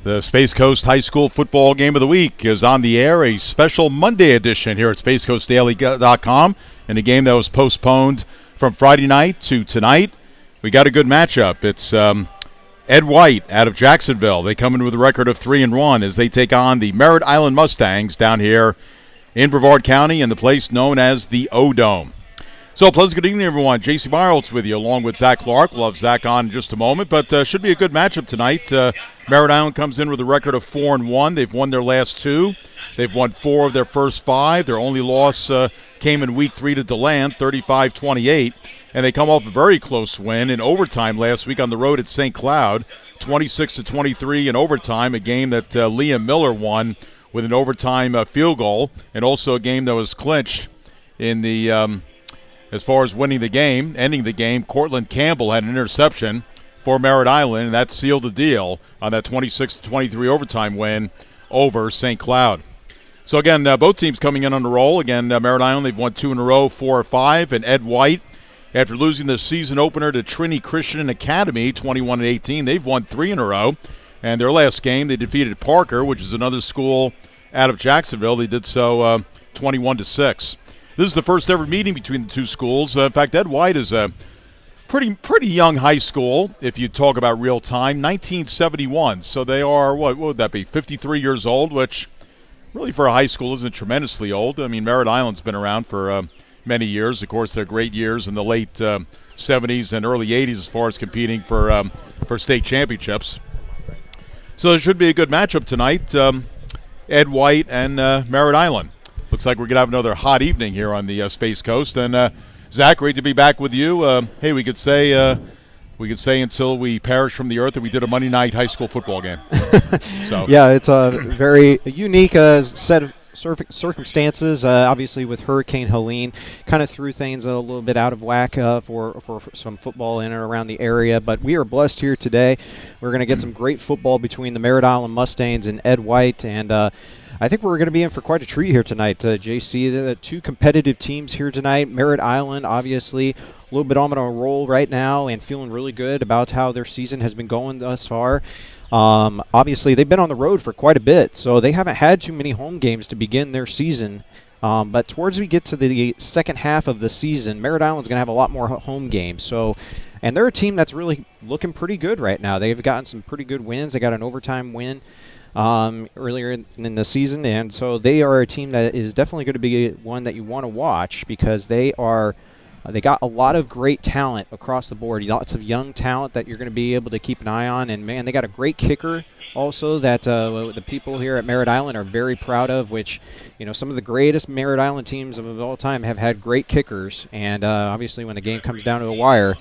The Space Coast High School Football Game of the Week is on the air, a special Monday edition here at SpaceCoastDaily.com, and a game that was postponed from Friday night to tonight. We got a good matchup. It's Ed White out of Jacksonville. They come in with a record of 3-1 as they take on the Merritt Island Mustangs down here in Brevard County in the place known as the O-Dome. So, pleasant good evening, everyone. J.C. Byerl's with you, along with Zach Clark. We'll have Zach on in just a moment, but should be a good matchup tonight. Merritt Island comes in with a record of 4-1. They've won their last two. They've won 4 of their first 5. Their only loss came in Week 3 to DeLand, 35-28. And they come off a very close win in overtime last week on the road at St. Cloud, 26-23 in overtime, a game that Liam Miller won with an overtime field goal, and also a game that was clinched in the as far as winning the game, ending the game. Cortland Campbell had an interception for Merritt Island, and that sealed the deal on that 26-23 overtime win over St. Cloud. So again, both teams coming in on the roll. Again, Merritt Island, they've won 2 in a row, 4 or 5, and Ed White, after losing the season opener to Trinity Christian Academy, 21-18, they've won 3 in a row. And their last game, they defeated Parker, which is another school out of Jacksonville. They did so 21-6. This is the first ever meeting between the two schools. In fact, Ed White is a pretty young high school, if you talk about real time, 1971. So they are, what would that be, 53 years old, which really for a high school isn't tremendously old. I mean, Merritt Island's been around for many years. Of course, they're great years in the late 70s and early 80s as far as competing for state championships. So it should be a good matchup tonight, Ed White and Merritt Island. Looks like we're going to have another hot evening here on the Space Coast. And Zach, great to be back with you. Hey, we could say until we perish from the earth that we did a Monday night high school football game. So yeah, it's a very unique set of circumstances. Obviously, with Hurricane Helene, kind of threw things a little bit out of whack for some football in and around the area. But we are blessed here today. We're going to get some great football between the Merritt Island Mustangs and Ed White, and I think we're going to be in for quite a treat here tonight, JC. The 2 competitive teams here tonight. Merritt Island, obviously, a little bit on a roll right now and feeling really good about how their season has been going thus far. Obviously, they've been on the road for quite a bit, so they haven't had too many home games to begin their season. But towards we get to the second half of the season, Merritt Island's going to have a lot more home games. And they're a team that's really looking pretty good right now. They've gotten some pretty good wins. They got an overtime win earlier in the season, and so they are a team that is definitely going to be one that you want to watch because they got a lot of great talent across the board, lots of young talent that you're going to be able to keep an eye on. And man, they got a great kicker also that the people here at Merritt Island are very proud of, which, you know, some of the greatest Merritt Island teams of all time have had great kickers. And obviously when the game comes down to the wire,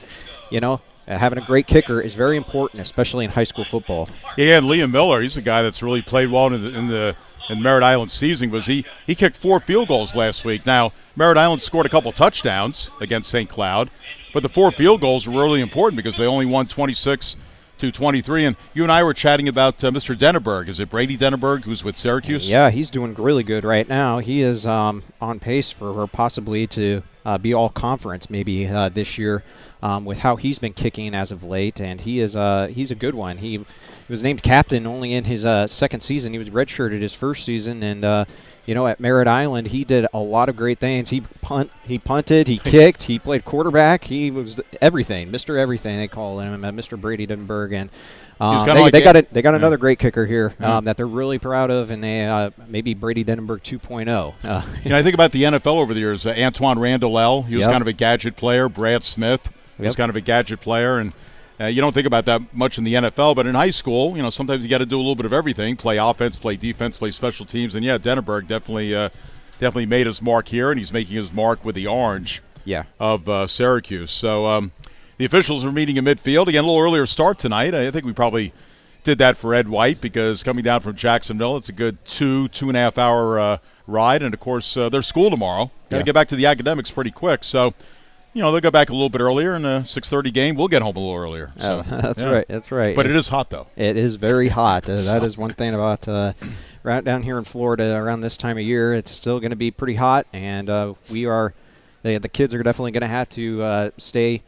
you know, having a great kicker is very important, especially in high school football. Yeah, and Liam Miller, he's a guy that's really played well in Merritt Island season. He kicked 4 field goals last week. Now, Merritt Island scored a couple touchdowns against St. Cloud, but the 4 field goals were really important because they only won 26-23. And you and I were chatting about Mr. Denneberg. Is it Brady Denneberg, who's with Syracuse? Yeah, he's doing really good right now. He is on pace for possibly to be all conference maybe this year. With how he's been kicking as of late, and he's a good one. He was named captain only in his second season. He was redshirted his first season, and you know, at Merritt Island, he did a lot of great things. He punted, he kicked, he played quarterback. He was everything, Mr. Everything they call him, Mr. Brady Denberg, and they got another great kicker here that they're really proud of, and they maybe Brady Denberg 2.0. You know, I think about the NFL over the years. Antoine Randall, he was kind of a gadget player. Brad Smith. He's kind of a gadget player, and you don't think about that much in the NFL, but in high school, you know, sometimes you got to do a little bit of everything: play offense, play defense, play special teams. And yeah, Denneberg definitely made his mark here, and he's making his mark with the orange of Syracuse. So the officials are meeting in midfield again. A little earlier start tonight. I think we probably did that for Ed White because coming down from Jacksonville, it's a good 2.5 hour ride, and of course their school tomorrow. Got to get back to the academics pretty quick, so. You know, they'll go back a little bit earlier in a 6:30 game. We'll get home a little earlier. So, That's right. But it is hot, though. It is very hot. That is one thing about right down here in Florida around this time of year. It's still going to be pretty hot, and the kids are definitely going to have to stay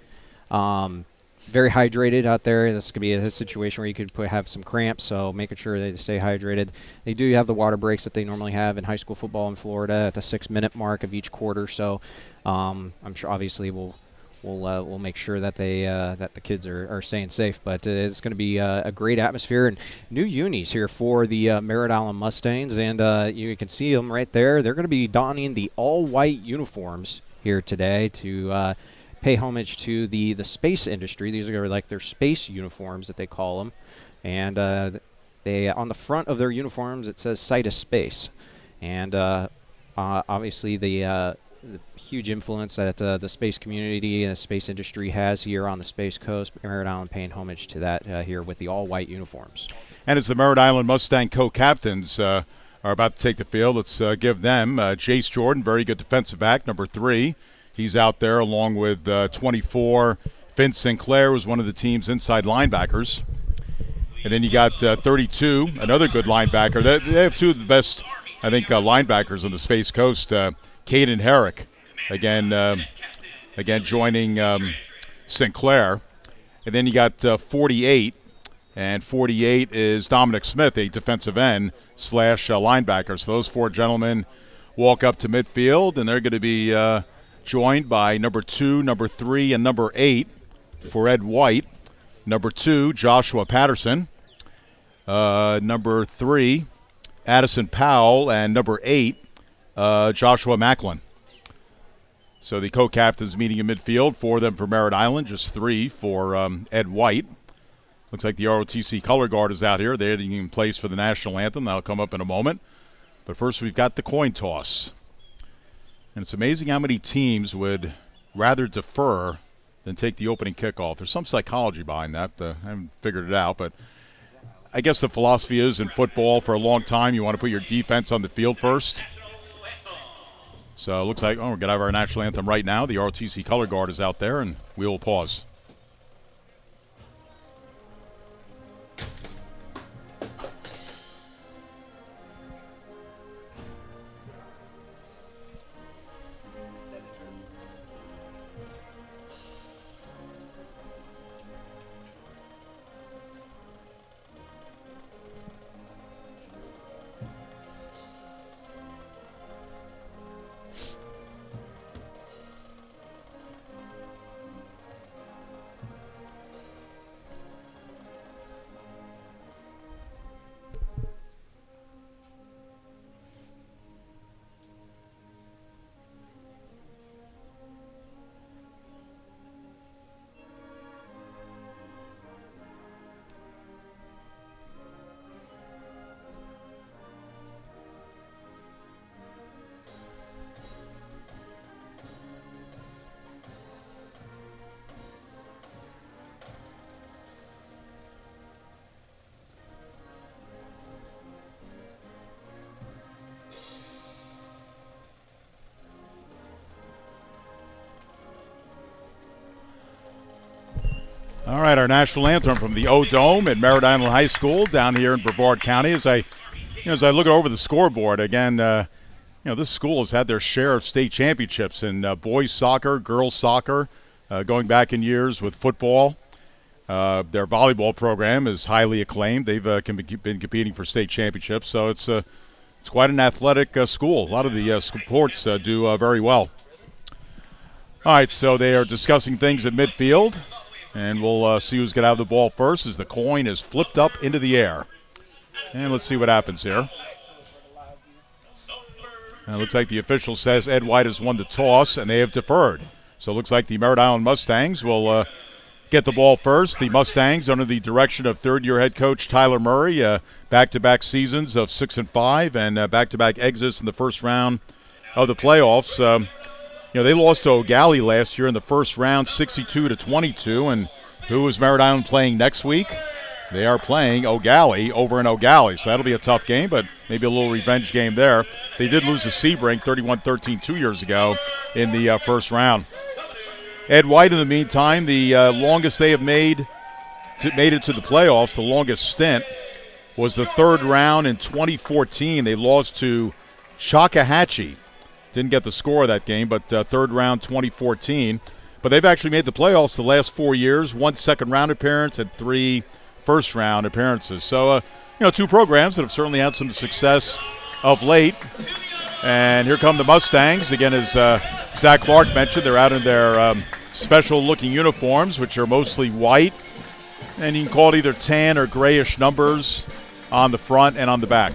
very hydrated out there. This could be a situation where you could have some cramps, so making sure they stay hydrated. They do have the water breaks that they normally have in high school football in Florida at the 6-minute mark of each quarter. So I'm sure obviously we'll make sure that that the kids are staying safe. But it's going to be a great atmosphere and new unis here for the Merritt Island Mustangs, and you can see them right there. They're going to be donning the all-white uniforms here today to pay homage to the space industry. These are like their space uniforms that they call them, and they on the front of their uniforms it says "Site of Space," and obviously the huge influence that the space community and the space industry has here on the Space Coast. Merritt Island paying homage to that here with the all-white uniforms. And as the Merritt Island Mustang co-captains are about to take the field, let's give them Jace Jordan, very good defensive back, number 3. He's out there along with 24. Finn Sinclair was one of the team's inside linebackers. And then you got 32, another good linebacker. They have two of the best, I think, linebackers on the Space Coast. Caden Herrick, again joining Sinclair. And then you got 48, and 48 is Dominic Smith, a defensive end / linebacker. So those 4 gentlemen walk up to midfield, and they're going to be joined by number 2, number 3, and number 8 for Ed White. Number 2, Joshua Patterson. Number 3, Addison Powell. And number 8, Joshua Macklin. So the co-captains meeting in midfield, 4 of them for Merritt Island, just 3 for Ed White. Looks like the ROTC color guard is out here. They're in place for the national anthem. That'll come up in a moment. But first we've got the coin toss. And it's amazing how many teams would rather defer than take the opening kickoff. There's some psychology behind that. I haven't figured it out, but I guess the philosophy is in football for a long time you want to put your defense on the field first. So it looks like, we're going to have our national anthem right now. The ROTC color guard is out there, and we will pause. All right, our national anthem from the O-Dome at Merritt Island High School down here in Brevard County. As I look over the scoreboard again, this school has had their share of state championships in boys soccer, girls soccer, going back in years with football. Their volleyball program is highly acclaimed. They've been competing for state championships, so it's quite an athletic school. A lot of the sports do very well. All right, so they are discussing things at midfield. And we'll see who's going to have the ball first as the coin is flipped up into the air. And let's see what happens here. And it looks like the official says Ed White has won the toss, and they have deferred. So it looks like the Merritt Island Mustangs will get the ball first. The Mustangs, under the direction of third-year head coach Tyler Murray, back-to-back seasons of 6-5 and back-to-back exits in the first round of the playoffs. They lost to O'Galley last year in the first round, 62-22. And who is Merritt Island playing next week? They are playing O'Galley over in O'Galley. So that'll be a tough game, but maybe a little revenge game there. They did lose to Sebring 31-13 2 years ago in the first round. Ed White, in the meantime, the longest they have made it to the playoffs, the longest stint, was the third round in 2014. They lost to Shakahatchee. Didn't get the score of that game, but third round 2014. But they've actually made the playoffs the last 4 years, 1 second-round appearance and 3 first-round appearances. So, 2 programs that have certainly had some success of late. And here come the Mustangs. Again, as Zach Clark mentioned, they're out in their special-looking uniforms, which are mostly white. And you can call it either tan or grayish numbers on the front and on the back.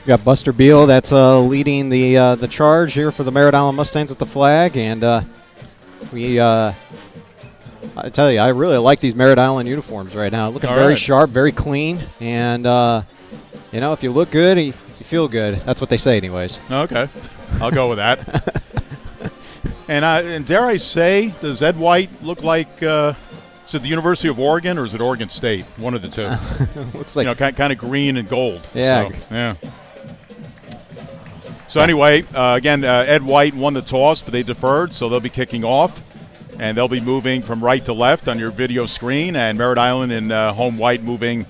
We got Buster Beal that's leading the charge here for the Merritt Island Mustangs at the flag. And I tell you, I really like these Merritt Island uniforms right now. Looking very sharp, very clean. And, if you look good, you feel good. That's what they say anyways. Okay. I'll go with that. And dare I say, does Ed White look like, is it the University of Oregon or is it Oregon State? One of the two. Looks like kind of green and gold. Yeah. So anyway, again, Ed White won the toss, but they deferred, so they'll be kicking off. And they'll be moving from right to left on your video screen, and Merritt Island in home white moving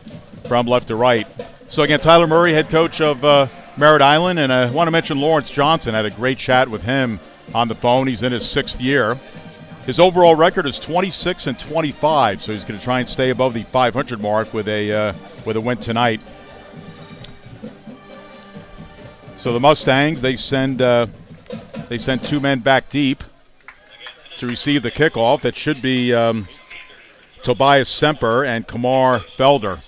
from left to right. So again, Tyler Murray, head coach of Merritt Island, and I want to mention Lawrence Johnson. Had a great chat with him on the phone. He's in his 6th year. His overall record is 26-25, so he's going to try and stay above the 500 mark with a win tonight. So the Mustangs, they send 2 men back deep to receive the kickoff. That should be Tobias Semper and Kamar Felder.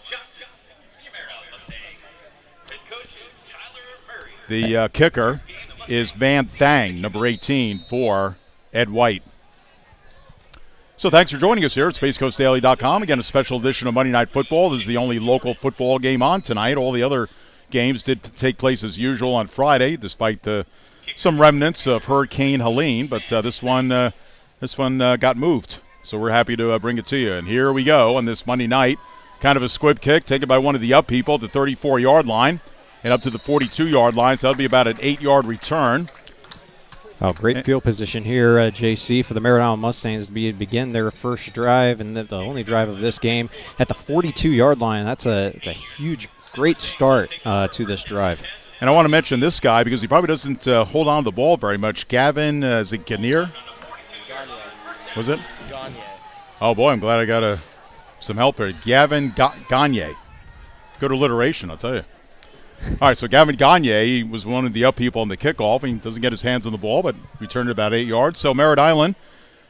The kicker is Van Thang, number 18, for Ed White. So thanks for joining us here at SpaceCoastDaily.com. Again, a special edition of Monday Night Football. This is the only local football game on tonight. All the other games did take place as usual on Friday, despite some remnants of Hurricane Helene. But this one got moved. So we're happy to bring it to you. And here we go on this Monday night. Kind of a squib kick taken by one of the up people at the 34-yard line and up to the 42-yard line. So that'll be about an 8-yard return. Oh, great field position here, JC, for the Merritt Island Mustangs to begin their first drive and the only drive of this game at the 42-yard line. That's a huge, great start to this drive. And I want to mention this guy because he probably doesn't hold on to the ball very much. Gavin, is it Gagne? Was it? Gagne. Oh, boy, I'm glad I got some help here. Gavin Gagne. Good alliteration, I'll tell you. All right, so Gavin Gagne was one of the up people on the kickoff. He doesn't get his hands on the ball, but returned it about 8 yards. So Merritt Island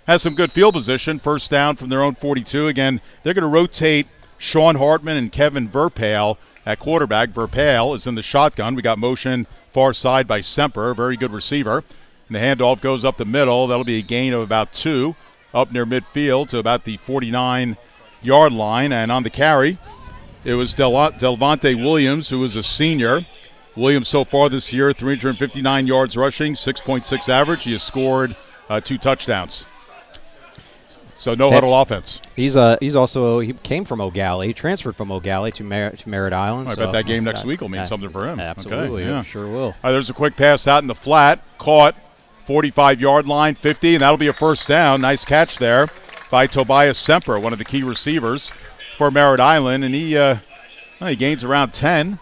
has some good field position. First down from their own 42. Again, they're going to rotate Sean Hartman and Kevin Verpale at quarterback. Verpale is in the shotgun. We got motion far side by Semper, a very good receiver. And the handoff goes up the middle. That'll be a gain of about 2 up near midfield to about the 49-yard line. And on the carry, it was Delvante Williams, who is a senior. Williams so far this year, 359 yards rushing, 6.6 average. He has scored 2 touchdowns. So no huddle offense. He came from O'Galley. He transferred from O'Galley to Merritt Island. I bet that game next week will mean something for him. Absolutely, okay, yeah. Sure will. All right, there's a quick pass out in the flat, caught 45-yard line, 50, and that'll be a first down. Nice catch there by Tobias Semper, one of the key receivers for Merritt Island, and he gains around 10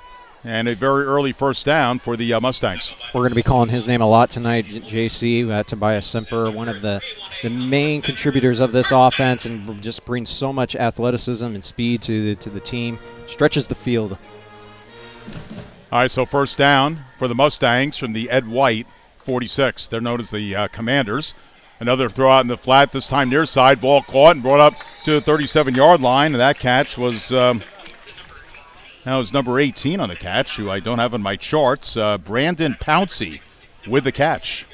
and a very early first down for the Mustangs. We're going to be calling his name a lot tonight, JC. Tobias Semper, one of the main contributors of this offense, and just brings so much athleticism and speed to the team. Stretches the field. All right, so first down for the Mustangs from the Ed White 46. They're known as the Commanders. Another throw out in the flat, this time near side. Ball caught and brought up to the 37-yard line, and that catch was number 18 on the catch, who I don't have on my charts, Brandon Pouncey with the catch.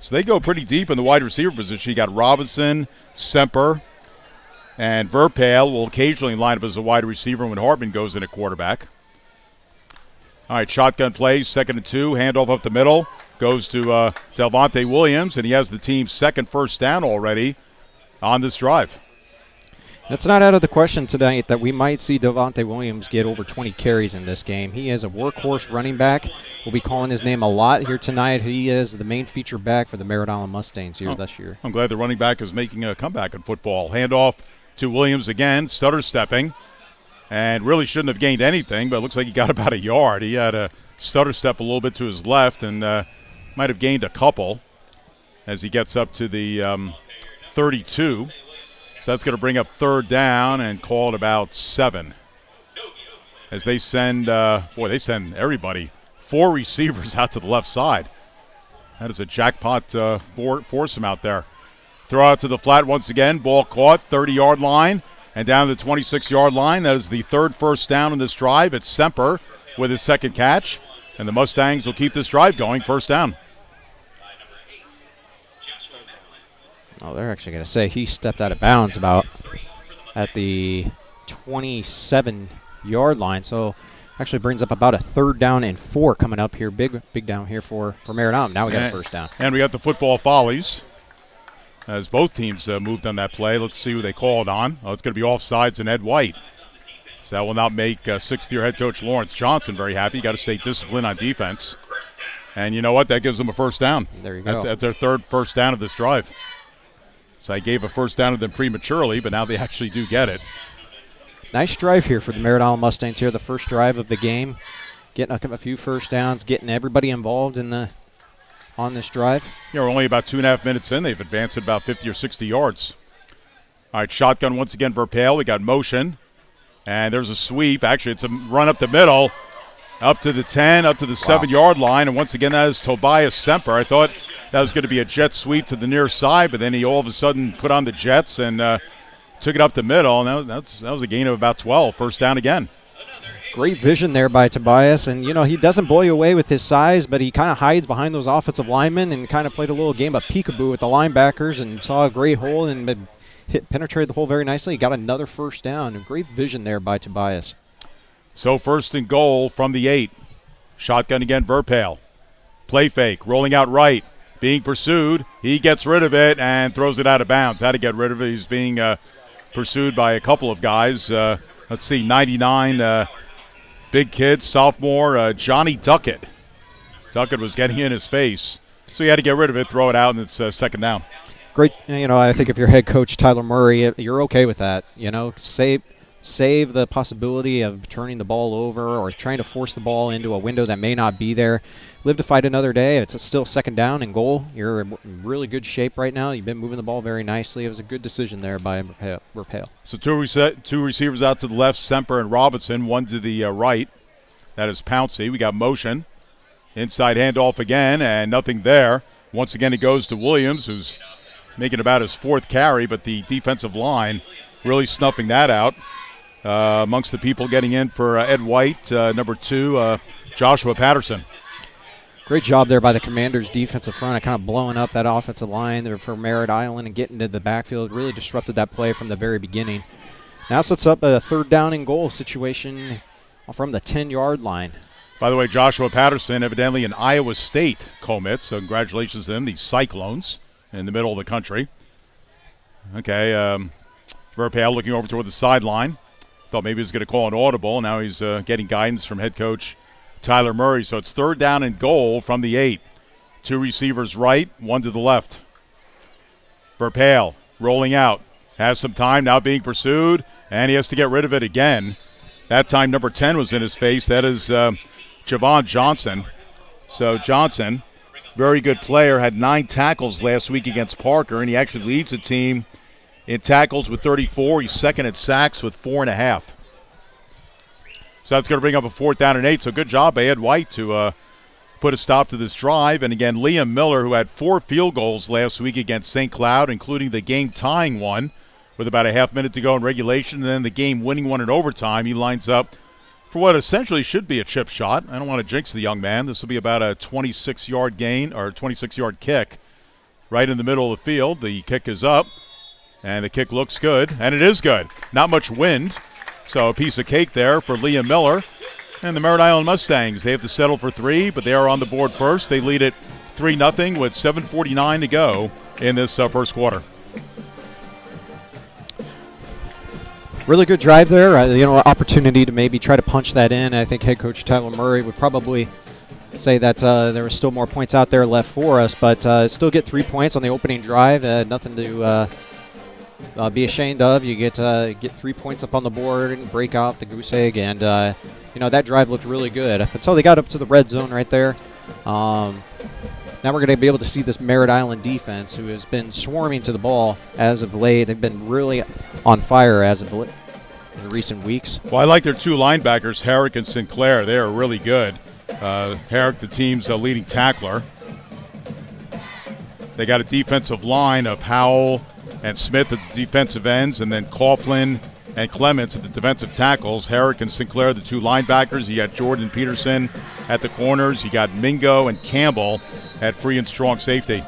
So they go pretty deep in the wide receiver position. You got Robinson, Semper, and Verpale will occasionally line up as a wide receiver when Hartman goes in at quarterback. All right, shotgun play, 2nd and 2, handoff up the middle. Goes to Delvante Williams, and he has the team's second first down already on this drive. It's not out of the question tonight that we might see Delvante Williams get over 20 carries in this game. He is a workhorse running back. We'll be calling his name a lot here tonight. He is the main feature back for the Merritt Island Mustangs here this year. I'm glad the running back is making a comeback in football. Handoff to Williams again, stutter stepping, and really shouldn't have gained anything, but it looks like he got about a yard. He had a stutter step a little bit to his left and might have gained a couple. as he gets up to the 32. So that's going to bring up third down and call it about 7. As they send, they send everybody, 4 receivers out to the left side. That is a jackpot foursome out there. Throw out to the flat once again. Ball caught, 30-yard line, and down to the 26-yard line. That is the third first down in this drive. It's Semper with his second catch, and the Mustangs will keep this drive going. First down. Oh, they're actually going to say he stepped out of bounds about at the 27-yard line. So actually brings up about a 3rd down and 4 coming up here. Big down here for Merritt. Now we got a first down. And we got the football follies as both teams moved on that play. Let's see who they called on. Oh, it's going to be offsides and Ed White. So that will not make sixth-year head coach Lawrence Johnson very happy. You got to stay disciplined on defense. And you know what? That gives them a first down. There you go. That's their third first down of this drive. So I gave a first down to them prematurely, but now they actually do get it. Nice drive here for the Merritt Island Mustangs here, the first drive of the game. Getting a few first downs, getting everybody involved on this drive. Yeah, we're only about 2.5 minutes in. They've advanced at about 50 or 60 yards. All right, shotgun once again, Verpale. We got motion. And there's a sweep. Actually, it's a run up the middle, up to the 10, up to the 7-yard line. And once again, that is Tobias Semper. I thought that was going to be a jet sweep to the near side, but then he all of a sudden put on the jets and took it up the middle. And that was a gain of about 12. First down again. Great vision there by Tobias. And, he doesn't blow you away with his size, but he kind of hides behind those offensive linemen and kind of played a little game of peekaboo with the linebackers and saw a great hole and penetrated the hole very nicely. He got another first down. Great vision there by Tobias. So first and goal from the 8. Shotgun again, Verpale. Play fake, rolling out right. Being pursued. He gets rid of it and throws it out of bounds. How to get rid of it. He's being pursued by a couple of guys. Let's see, 99, big kid, sophomore, Johnny Duckett. Duckett was getting in his face. So he had to get rid of it, throw it out, and it's second down. Great. I think if you're head coach Tyler Murray, you're okay with that. Save the possibility of turning the ball over or trying to force the ball into a window that may not be there. Live to fight another day. It's still second down and goal. You're in really good shape right now. You've been moving the ball very nicely. It was a good decision there by Verpale. So two receivers out to the left, Semper and Robinson. One to the right. That is Pouncey. We got motion. Inside handoff again, and nothing there. Once again, it goes to Williams, who's making about his 4th carry, but the defensive line really snuffing that out. Amongst the people getting in for Ed White, number 2, Joshua Patterson. Great job there by the Commanders' defensive front, kind of blowing up that offensive line there for Merritt Island and getting to the backfield. Really disrupted that play from the very beginning. Now sets up a 3rd down and goal situation from the 10-yard line. By the way, Joshua Patterson, evidently an Iowa State commit, so congratulations to them, the Cyclones in the middle of the country. Okay, Verpale looking over toward the sideline. Thought maybe he was going to call an audible. Now he's getting guidance from head coach Tyler Murray. So it's 3rd down and goal from the 8. 2 receivers right, 1 to the left. Verpale rolling out. Has some time, now being pursued, and he has to get rid of it again. That time number 10 was in his face. That is Javon Johnson. So Johnson, very good player, had 9 tackles last week against Parker, and he actually leads the team in tackles with 34. He's second at sacks with 4.5. So that's going to bring up a 4th down and 8. So good job by Ed White to put a stop to this drive. And again, Liam Miller, who had 4 field goals last week against St. Cloud, including the game-tying one with about a half minute to go in regulation, and then the game-winning one in overtime. He lines up for what essentially should be a chip shot. I don't want to jinx the young man. This will be about a 26-yard gain or 26-yard kick right in the middle of the field. The kick is up. And the kick looks good, and it is good. Not much wind, so a piece of cake there for Liam Miller. And the Merritt Island Mustangs, they have to settle for 3, but they are on the board first. They lead it 3-0 with 7:49 to go in this first quarter. Really good drive there. Opportunity to maybe try to punch that in. I think head coach Tyler Murray would probably say that there were still more points out there left for us, but still get 3 points on the opening drive. Nothing to be ashamed of. You get 3 points up on the board and break off the goose egg, and that drive looked really good until they got up to the red zone right there. now we're going to be able to see this Merritt Island defense, who has been swarming to the ball as of late. They've been really on fire as of late in recent weeks. Well, I like their two linebackers, Herrick and Sinclair. They are really good. Herrick, the team's leading tackler. They got a defensive line of Howell and Smith at the defensive ends, and then Coughlin and Clements at the defensive tackles. Herrick and Sinclair, the two linebackers. You got Jordan Peterson at the corners. You got Mingo and Campbell at free and strong safety.